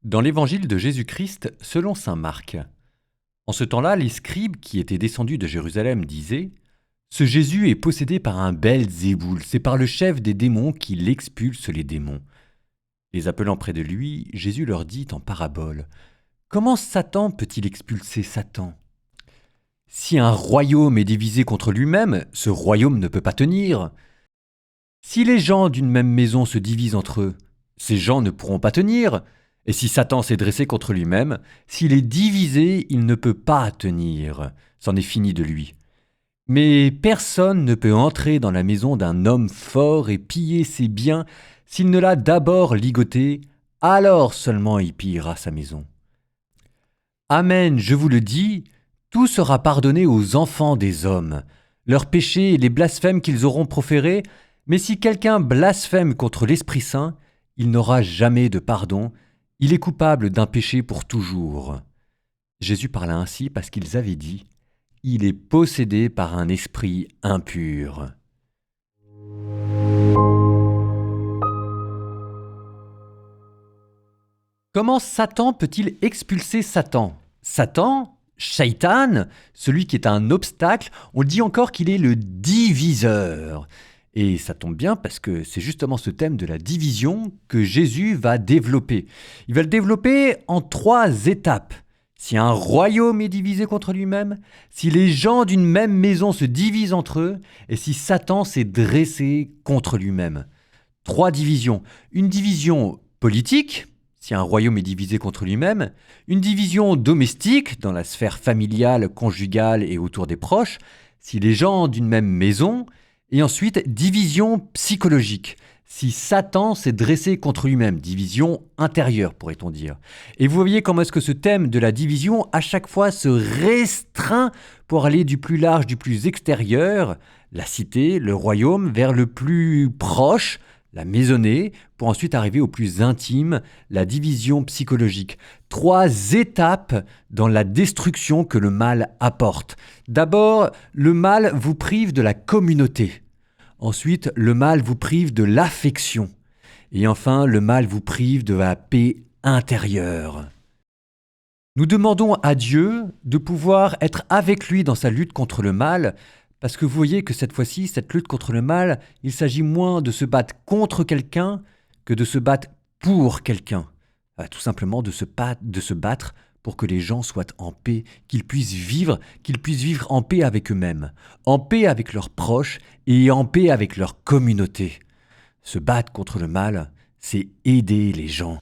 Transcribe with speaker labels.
Speaker 1: Dans l'évangile de Jésus-Christ selon saint Marc. En ce temps-là, les scribes qui étaient descendus de Jérusalem disaient: Ce Jésus est possédé par un Belzéboul, c'est par le chef des démons qu'il expulse les démons. Les appelant près de lui, Jésus leur dit en parabole: Comment Satan peut-il expulser Satan? Si un royaume est divisé contre lui-même, ce royaume ne peut pas tenir. Si les gens d'une même maison se divisent entre eux, ces gens ne pourront pas tenir. Et si Satan s'est dressé contre lui-même, s'il est divisé, il ne peut pas tenir. C'en est fini de lui. Mais personne ne peut entrer dans la maison d'un homme fort et piller ses biens s'il ne l'a d'abord ligoté, alors seulement il pillera sa maison. Amen, je vous le dis, tout sera pardonné aux enfants des hommes, leurs péchés et les blasphèmes qu'ils auront proférés, mais si quelqu'un blasphème contre l'Esprit Saint, il n'aura jamais de pardon, il est coupable d'un péché pour toujours. Jésus parla ainsi parce qu'ils avaient dit: Il est possédé par un esprit impur. Comment Satan peut-il expulser Satan? Satan, Shaitan, celui qui est un obstacle, on dit encore qu'il est le diviseur. Et ça tombe bien parce que c'est justement ce thème de la division que Jésus va développer. Il va le développer en 3 étapes. Si un royaume est divisé contre lui-même, si les gens d'une même maison se divisent entre eux, et si Satan s'est dressé contre lui-même. 3 divisions. Une division politique, si un royaume est divisé contre lui-même, une division domestique, dans la sphère familiale, conjugale et autour des proches, si les gens d'une même maison, et ensuite division psychologique, si Satan s'est dressé contre lui-même, division intérieure pourrait-on dire. Et vous voyez comment est-ce que ce thème de la division à chaque fois se restreint pour aller du plus large, du plus extérieur, la cité, le royaume, vers le plus proche, la maisonnée, pour ensuite arriver au plus intime, la division psychologique. 3 étapes dans la destruction que le mal apporte. D'abord, le mal vous prive de la communauté. Ensuite, le mal vous prive de l'affection. Et enfin, le mal vous prive de la paix intérieure. Nous demandons à Dieu de pouvoir être avec lui dans sa lutte contre le mal, parce que vous voyez que cette fois-ci, cette lutte contre le mal, il s'agit moins de se battre contre quelqu'un que de se battre pour quelqu'un. Tout simplement de se battre pour que les gens soient en paix, qu'ils puissent vivre en paix avec eux-mêmes, en paix avec leurs proches et en paix avec leur communauté. Se battre contre le mal, c'est aider les gens.